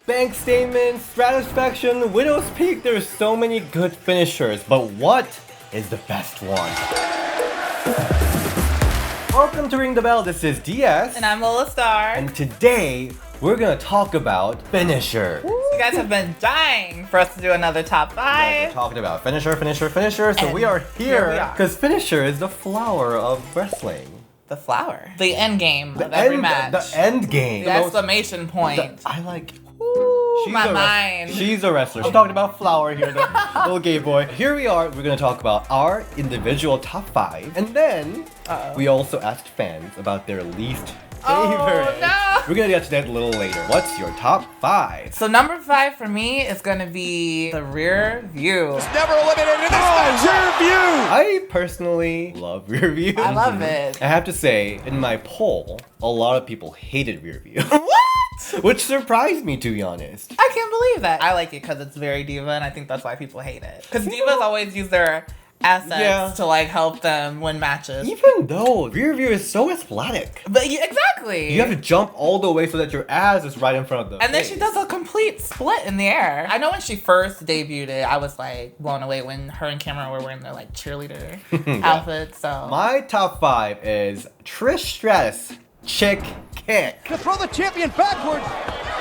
Bank Statement, Stratusfaction, Widow's Peak. There's so many good finishers, but what is the best one? Welcome to Ring the Bell. This is DS. And I'm Lola Star. And today, we're gonna talk about finisher. You guys have been dying for us to do another top 5. We're talking about finisher. So And we are here we are. because finisher is the flower of wrestling. The flower. The end game of every match. The end game. The exclamation point. I like. My mind. She's a wrestler. She's talking about flower here, the little gay boy. Here we are. We're gonna talk about our individual top 5, and then we also asked fans about their least favorite. Oh, no. We're gonna get to that a little later. What's your top 5? So number 5 for me is gonna be the rear view. Never eliminated in this match. Rear view. I personally love rear view. I love it. I have to say, in my poll, a lot of people hated rear view. What? Which surprised me, to be honest. I can't believe that. I like it because it's very diva, and I think that's why people hate it. Because divas always use their assets to like help them win matches. Even though rear view is so athletic. But exactly. You have to jump all the way so that your ass is right in front of the And then face. she does a complete split in the air. I know when she first debuted it, I was like blown away when her and Cameron were wearing their like cheerleader outfits. So my top 5 is Trish Stratus chick kick. To throw the champion backwards.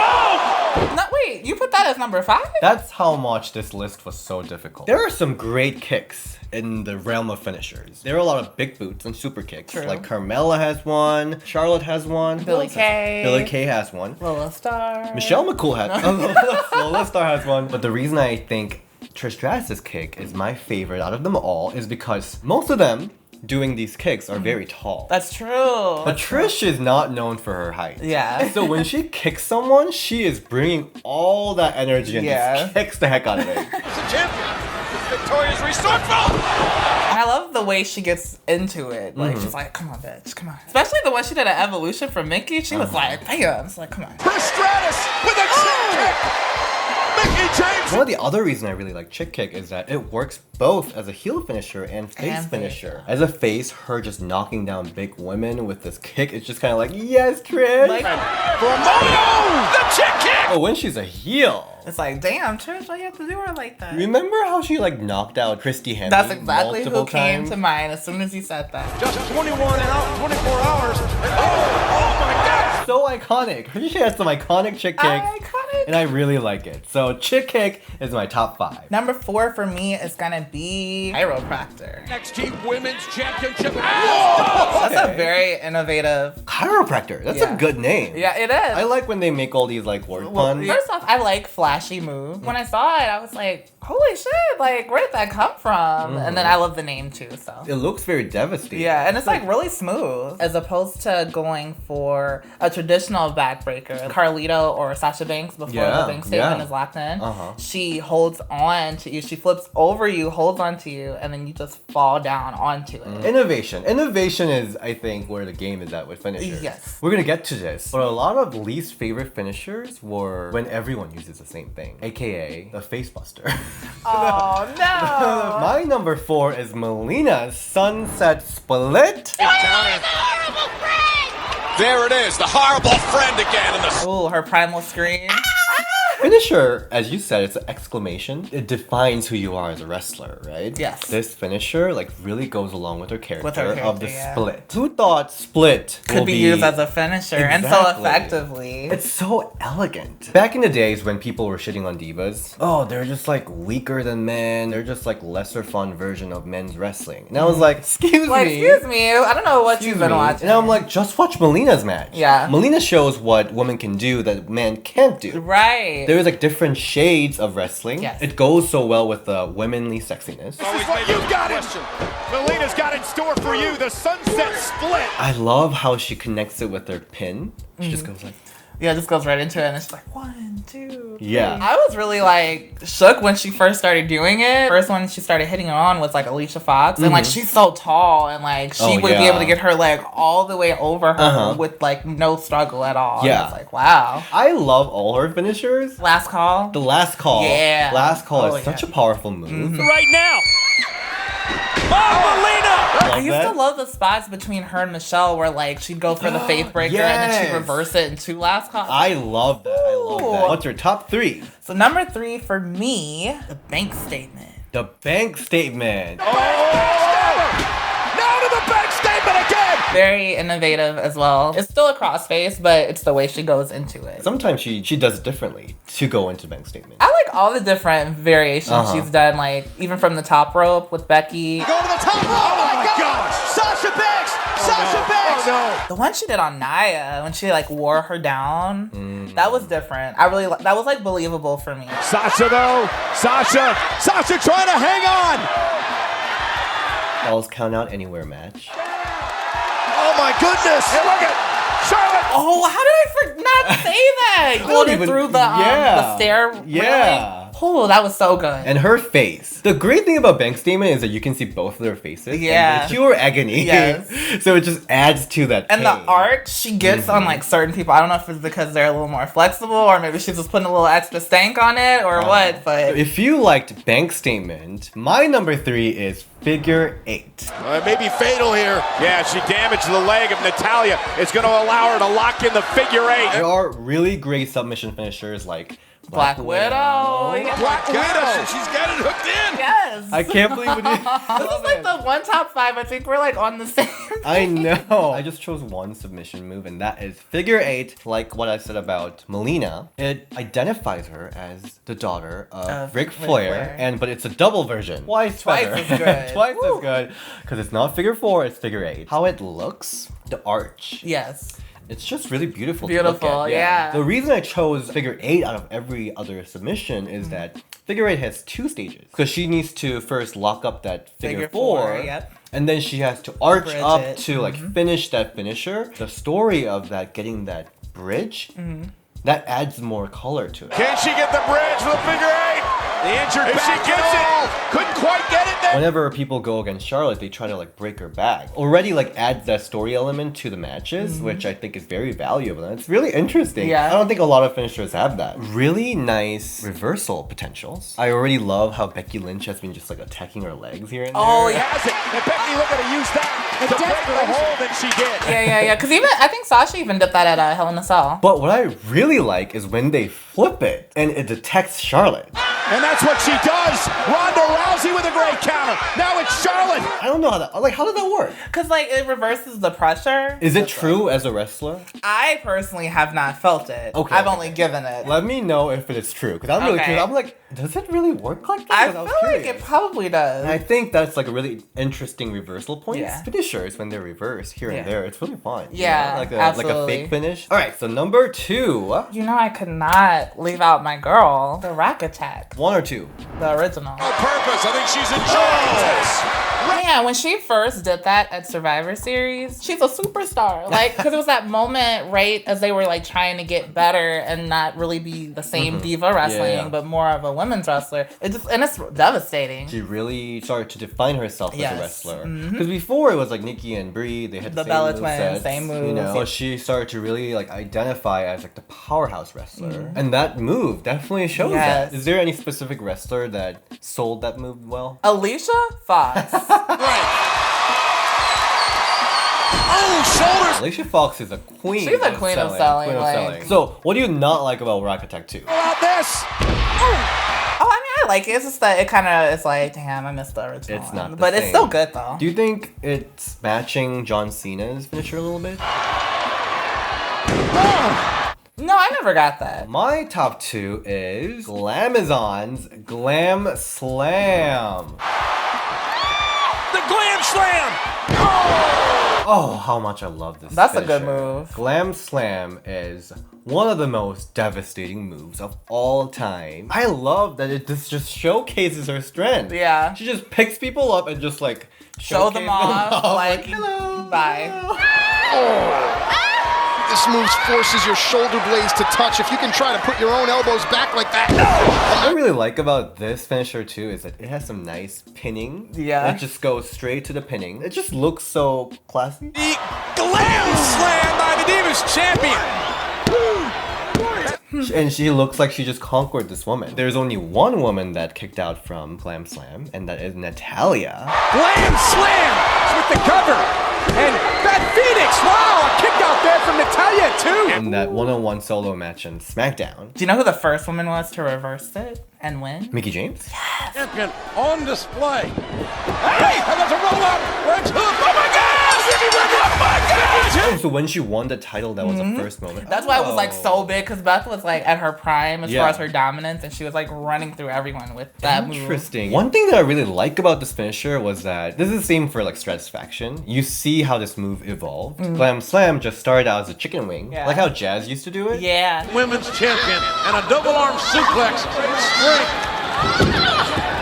Oh! no, wait, you put that as number 5? That's how much this list was so difficult. There are some great kicks in the realm of finishers. There are a lot of big boots and super kicks. True. Like Carmella has one, Charlotte has one, Billie Kay. Billie Kay has one. Lola Star. Michelle McCool has Lola Star has one. But the reason I think Trish Stratus' kick is my favorite out of them all is because most of them doing these kicks are very tall. That's true. But Trish is not known for her height. Yeah. So when she kicks someone, she is bringing all that energy and just kicks the heck out of it. The champion is victorious, resourceful. I love the way she gets into it. Like, she's like, come on, bitch, come on. Especially the one she did at Evolution for Mickey. She was like, bam. It's like, come on. Trish Stratus with a chick kick. Mickey James. One of the other reasons I really like chick kick is that it works both as a heel finisher and face And finisher. As a face, her just knocking down big women with this kick, it's just kind of like, yes, Trish! Like, For a moment, the chick kick. Oh, when she's a heel. it's like, damn, Trish, why you have to do her like that? Remember how she like knocked out Christy Henry That's exactly who multiple came times? to mind as soon as you said that. Just 24 hours. And oh my God. So iconic. She has some iconic chick kicks. Iconic. And I really like it. So chick kick is my top 5. Number 4 for me is gonna be chiropractor. NXT Women's Championship. That's a Okay. very innovative. Chiropractor. That's a good name. Yeah, it is. I like when they make all these like word puns. First off, I like flashy moves. When I saw it, I was like, holy shit, like, where did that come from? And then I love the name too, so. It looks very devastating. Yeah, and it's like really smooth as opposed to going for a traditional backbreaker. Carlito or Sasha Banks before the bank statement is locked in. She holds on to you. She flips over you, holds onto you, and then you just fall down onto it. Innovation. Innovation is, I think, where the game is at with finishers. Yes. We're gonna get to this. But a lot of least favorite finishers were when everyone uses the same thing, aka the face buster. Oh no! My number 4 is Melina's Sunset Split. There it is, the horrible friend again in the. Oh, her primal scream. Finisher, as you said, it's an exclamation. It defines who you are as a wrestler, right? Yes. This finisher like really goes along with her character, of the yeah. split. Who thought split Could will be used as a finisher and so Exactly. effectively. It's so elegant. Back in the days when people were shitting on divas, oh, they're just like weaker than men. They're just like lesser fun version of men's wrestling. And I was like, excuse Like, me. excuse me, I don't know what Excuse you've been me. watching. And I'm like, just watch Melina's match. Yeah. Melina shows what women can do that men can't do. Right. There's like different shades of wrestling. Yes. It goes so well with the womanly sexiness. This is what you got in. Melina's got in store for you, the Sunset Split. I love how she connects it with her pin. She just goes like, Yeah, just goes right into it and it's like 1, 2, 3. Yeah. I was really like shook when she first started doing it. First one she started hitting it on was like Alicia Fox. And like she's so tall and like she Oh, would be yeah. able to get her leg all the way over her with like no struggle at all. Yeah. And it's like, wow. I love all her finishers. Last call. The last call. Yeah. Last call Oh, is such a yeah. powerful move. Right now. Melina! I used to love the spots between her and Michelle where like she'd go for the faith breaker and then she'd reverse it in 2 last calls. I love that. I love that. What's your top 3? So number 3 for me, the bank statement. The bank statement. Now to the bank statement again! Very innovative as well. It's still a crossface, but it's the way she goes into it. Sometimes she does it differently to go into bank statement. I like all the different variations she's done, like even from the top rope with Becky. Go to the top rope! Oh my gosh! Sasha Banks! Sasha Banks! Oh no! The one she did on Nia when she like wore her down, that was different. I really that was like believable for me. Sasha though, Sasha trying to hang on. Belle's Count Out Anywhere match. Oh my goodness! Hey, look at Charlotte. Oh, how did I not say that? Going through the stair. Yeah. Really? Oh, that was so good. And her face. The great thing about bank statement is that you can see both of their faces. Yeah. And pure agony. Yes. So it just adds to that And pain. the arc she gets on like certain people. I don't know if it's because they're a little more flexible or maybe she's just putting a little extra stank on it or what, but if you liked bank statement, my number 3 is figure 8. It may be fatal here. Yeah, she damaged the leg of Natalya. It's going to allow her to lock in the figure 8. There are really great submission finishers like Black Widow. Yeah. Black Widow. She's got it hooked in. Yes. I can't believe it. This is like the one top 5. I think we're like on the same. I know. I just chose one submission move, and that is figure 8. Like what I said about Melina, it identifies her as the daughter of Ric Flair, but it's a double version. Twice better. as good. Twice as good. Because it's not figure 4, it's figure 8. How it looks, the arch. Yes. It's just really beautiful to Beautiful, look at. yeah. The reason I chose figure 8 out of every other submission is that figure 8 has 2 stages. Because she needs to first lock up that figure 4. Yep. And then she has to arch Bridge up it. to like finish that finisher. The story of that, getting that bridge, that adds more color to it. Can she get the bridge with a figure 8? The injured if back she gets it, couldn't quite get it there. Whenever people go against Charlotte, they try to like break her back. Already like adds that story element to the matches, which I think is very valuable. And it's really interesting. Yeah. I don't think a lot of finishers have that. Really nice reversal potentials. I already love how Becky Lynch has been just like attacking her legs here and there. Oh, She yeah. has it. And Becky, look at her use that to break the hole that she did. Yeah. Because even I think Sasha even did that at Hell in a Cell. But what I really like is when they flip it and it detects Charlotte. And that's what she does. Ronda Rousey with a great counter. Now it's Charlotte. I don't know how that, like, how does that work? Because like it reverses the pressure. Is it true as a wrestler? I personally have not felt it. Okay, I've okay. only given it. Let me know if it is true, because I'm really Okay. curious. I'm like, does it really work like that? I 'Cause feel was like curious. it probably does. And I think that's like a really interesting reversal point. Yeah. Finishers, when they're reversed here and Yeah. there, it's really fun. you Yeah, know? Like a absolutely. fake finish. All right, so number 2. You know I could not leave out my girl, the Rack Attack, 1 or 2? the original. On purpose. I think she's enjoying this. Yeah, when she first did that at Survivor Series, she's a superstar. Like, because it was that moment right as they were like trying to get better and not really be the same diva wrestling, Yeah. but more of a women's wrestler. It's devastating. She really started to define herself as Yes. a wrestler. Because before it was like Nikki and Brie, they had The same Bella movesets, twins, same You moves. know, but she started to really like identify as like the powerhouse wrestler, and that move definitely shows Yes. that. Is there any specific wrestler that sold that move well? Alicia Fox. Oh, shoulders. Alicia Fox is a queen. She's a queen of selling, Queen of like- selling. So, what do you not like about Rack Attack 2? About this. Oh, I mean, I like it. It's just that it kind of is like, damn, I missed the original. It's not the but it's same. still good though. Do you think it's matching John Cena's finisher a little bit? No, I never got that. My top 2 is Glamazon's Glam Slam. The Glam Slam. Oh, how much I love this. That's a good finisher. move. Glam Slam is one of the most devastating moves of all time. I love that this just showcases her strength. Yeah. She just picks people up and just like Show them showcase off. Like, hello. bye. This move forces your shoulder blades to touch. If you can try to put your own elbows back like that. What I really like about this finisher too is that it has some nice pinning. Yeah. It just goes straight to the pinning. It just looks so classy. The Glam Slam by the Divas Champion. And she looks like she just conquered this woman. There's only one woman that kicked out from Glam Slam, and that is Natalya. Glam Slam with the cover. And Beth Phoenix, wow, a kick out there from Natalya too. In that one-on-one solo match on SmackDown. Do you know who the first woman was to reverse it and win? Mickie James? Yes. Champion on display. Hey, and there's a roll up. Red hook. Oh my God! Oh my God! Oh, so when she won the title, that was the first moment. That's why it was like so big, because Beth was like at her prime as Yeah. far as her dominance, and she was like running through everyone with that move. Interesting. One thing that I really like about this finisher was that this is the same for like Stratusfaction. You see how this move evolved. Glam Slam just started out as a chicken wing, Yeah. like how Jazz used to do it. Yeah. Women's champion and a double arm suplex. Strength.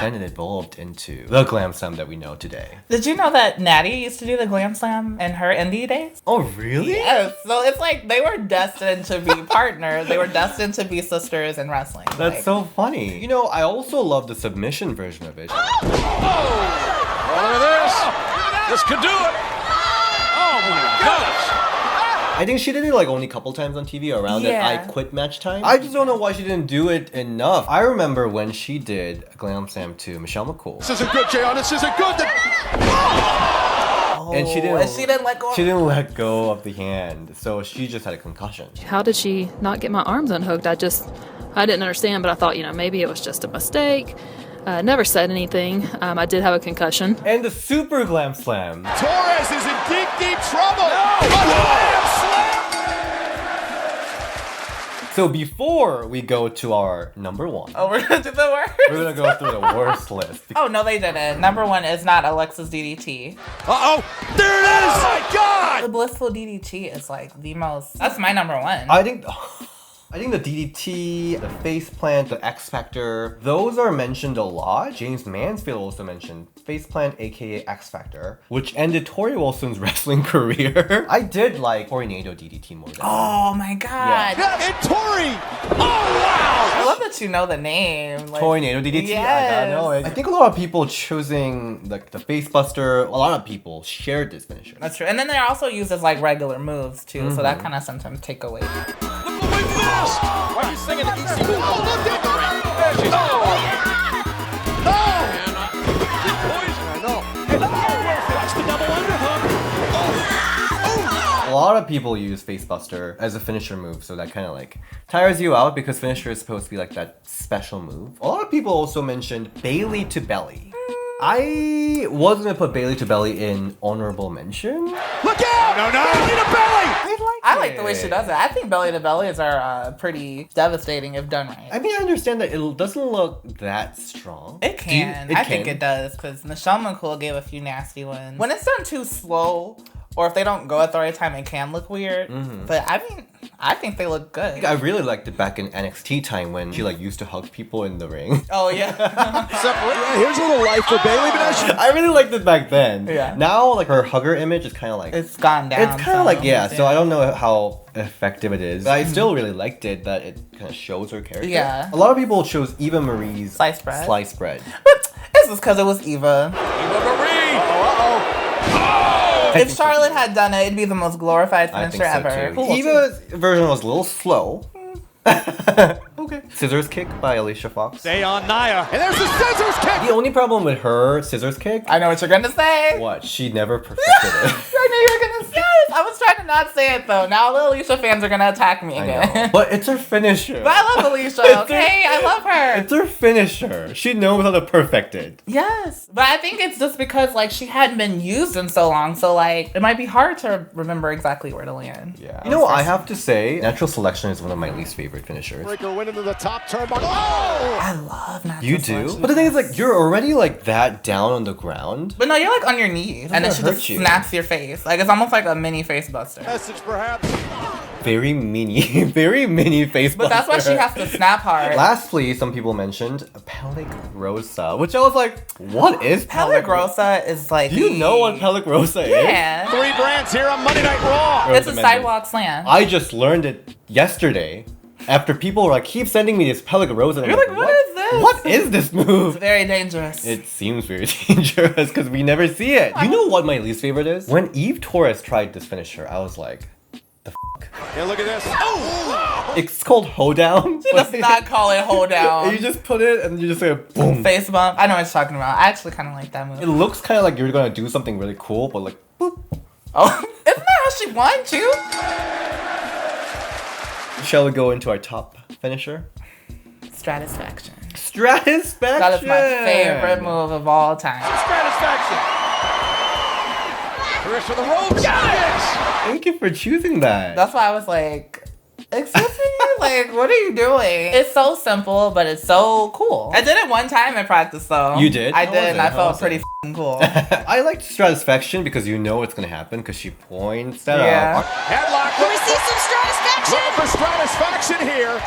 Then it evolved into the Glam Slam that we know today. Did you know that Natty used to do the Glam Slam in her indie days? Oh, really? Yes. So it's like they were destined to be partners. They were destined to be sisters in wrestling. That's like, so funny. You know, I also love the submission version of it. Oh! Look at this. This could do it. Oh my gosh. I think she did it like only a couple times on TV around that Yeah. I Quit match time. I just don't know why she didn't do it enough. I remember when she did a Glam Slam to Michelle McCool. This isn't good, JR. This isn't good. And she didn't let go. She didn't let go of the hand, so she just had a concussion. How did she not get my arms unhooked? I didn't understand, but I thought, maybe it was just a mistake. Never said anything. I did have a concussion. And the Super Glam Slam. Torres is in deep, deep trouble. No! So before we go to our number one, Oh, we're gonna do the worst. we're gonna go through the worst list. Oh no, they didn't. Number one is not Alexa's DDT. Uh-oh. There it is. Oh my God. The blissful DDT is like the most. That's my number one. I think the DDT, the face plant, the X Factor, those are mentioned a lot. James Mansfield also mentioned face plant, aka X Factor, which ended Tori Wilson's wrestling career. I did like Tornado DDT more than Oh my god. Yeah, and Tori. Oh wow. I love that you know the name. Like, Tornado DDT. I know it. I think a lot of people choosing like the face buster. A lot of people shared this finisher. That's true. And then they're also used as like regular moves too, so that kind of sometimes take away. Look what we missed. Why are you singing the easy move? Oh, look at that. A lot of people use face buster as a finisher move, so that kind of like tires you out because finisher is supposed to be like that special move. A lot of people also mentioned Bailey to belly. I was gonna put Bailey to belly in honorable mention. Look out! No, belly to belly! I like the way she does it. I think belly to bellies are pretty devastating if done right. I mean, I understand that it doesn't look that strong. It can. I think it does, because Michelle McCool gave a few nasty ones. When it's done too slow, or if they don't go at the right time, it can look weird. But I mean, I think they look good. I really liked it back in NXT time when she like used to hug people in the ring. Oh yeah. Yeah, here's a little life for Bailey, but I really liked it back then. Yeah. Now, like her hugger image is kind of like It's gone down. it's kind of like some. so I don't know how effective it is. But I still really liked it that it kind of shows her character. Yeah. A lot of people chose Eva Marie's Slice bread. Slice bread. But this is because it was Eva. Eva Marie. If Charlotte had done it, it'd be the most glorified I finisher think so ever. too. Cool. Eva's version was a little slow. Okay. Scissors kick by Alicia Fox. Stay on Nia. And there's the scissors kick. The only problem with her scissors kick, I know what you're gonna say. what? She never perfected it. I knew you were gonna say it. I was trying to not say it though. Now the Alicia fans are gonna attack me I again. know. But it's her finisher. But I love Alicia, okay? I love her. It's her finisher. She knows how to perfect it. Yes. But I think it's just because like she hadn't been used in so long, so like it might be hard to remember exactly where to land. Yeah. You know what I have to say? Natural Selection is one of my least favorite finishers. Breaker went into the top turnbuckle. Oh! I love natural You do? selection. But the thing is, like, you're already, like, that down on the ground. But no, you're like on your knees, and then she hurt just you. snaps your face. Like it's almost like a mini face buster. Message perhaps. Very mini, very mini face But that's why she has to snap hard. Lastly, some people mentioned Pellic Rosa, which I was like, what is Pellic Peligrosa is like. Do you know what Pellic Rosa is? Yeah. 3 brands here on Monday Night Raw. It's a Rosa sidewalk slam. I just learned it yesterday. After people were like, keep sending me this Pellic Rosa. And I'm You're like, what is this? What is this move? It's very dangerous. It seems very dangerous because we never see it. You know what my least favorite is? When Eve Torres tried this finisher, I was like, the f Yeah, look at this. Oh! It's called hoedown. She does not call it hold down. You just put it and you just say boom. Face bump. I know what you're talking about. I actually kind of like that move. It looks kind of like you're gonna do something really cool, but like boop. Oh, isn't that how she won too? Shall we go into our top finisher? Stratusfaction. Stratusfaction. That is my favorite move of all time. Stratusfaction. Chris for the ropes. Yes! Thank you for choosing that. That's why I was like, excuse me? Like, what are you doing? It's so simple, but it's so cool. I did it one time in practice, though. You did? I How did, was and it? I How felt was pretty it? cool. I liked Stratusfaction because you know what's gonna happen because she points that Yeah. out. Headlock. Can we see some Stratusfaction? Looking for Stratusfaction here.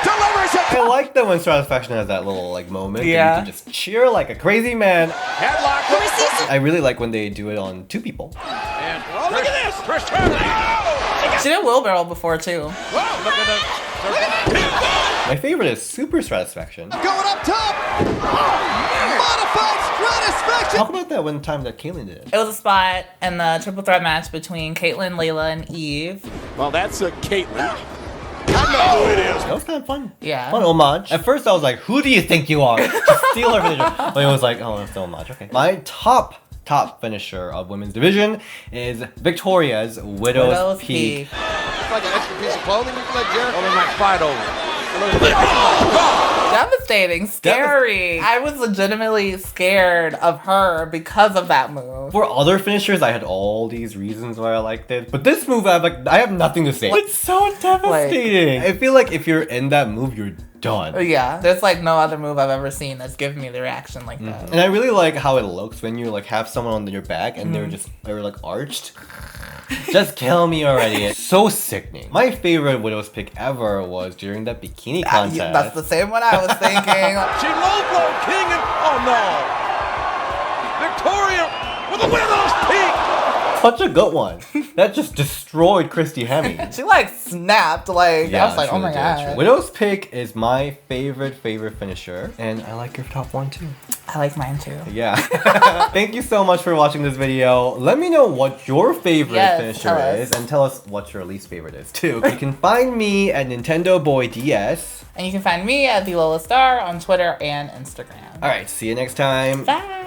Delivers it. I like that when Stratusfaction has that little like moment. Yeah. And you can just cheer like a crazy man. Headlock. Can we see some? I really like when they do it on two people. And, oh, look at this. Chris turning. Oh! She did wheelbarrow before, too. Whoa, look at that. My favorite is Super Stratusfaction. Going up top. Modified Stratusfaction. Talk about that one time that Kayleen did. It was a spot in the triple threat match between Caitlyn, Layla, and Eve. Well, that's a Caitlyn. I know who it is. That was kind of fun. Yeah. Fun homage. At first I was like, who do you think you are? To steal her finisher. But it was like, oh, it's the homage. Okay. My top finisher of women's division is Victoria's Widow's Peak. It's like an extra piece of clothing you can let Jared. Oh, they might fight over. Devastating. Scary. I was legitimately scared of her because of that move. For other finishers, I had all these reasons why I liked it. But this move, I have nothing to say. It's so devastating. I feel like if you're in that move, you're done. Yeah. There's like no other move I've ever seen that's given me the reaction like that. And I really like how it looks when you like have someone on your back and they're like arched. Just kill me already. It's so sickening. My favorite Widow's pick ever was during that bikini contest. That's the same one I was thinking. She low blow king and oh no! Victoria with a Widow's Peak. Such a good one. That just destroyed Christy Hemme. She like snapped. Like I was like, oh my god. Widow's pick is my favorite finisher, and I like your top one too. I like mine too. Yeah. Thank you so much for watching this video. Let me know what your favorite finisher is, and tell us what your least favorite is too. You can find me at Nintendo Boy DS. And you can find me at the Lola Star on Twitter and Instagram. Alright, see you next time. Bye.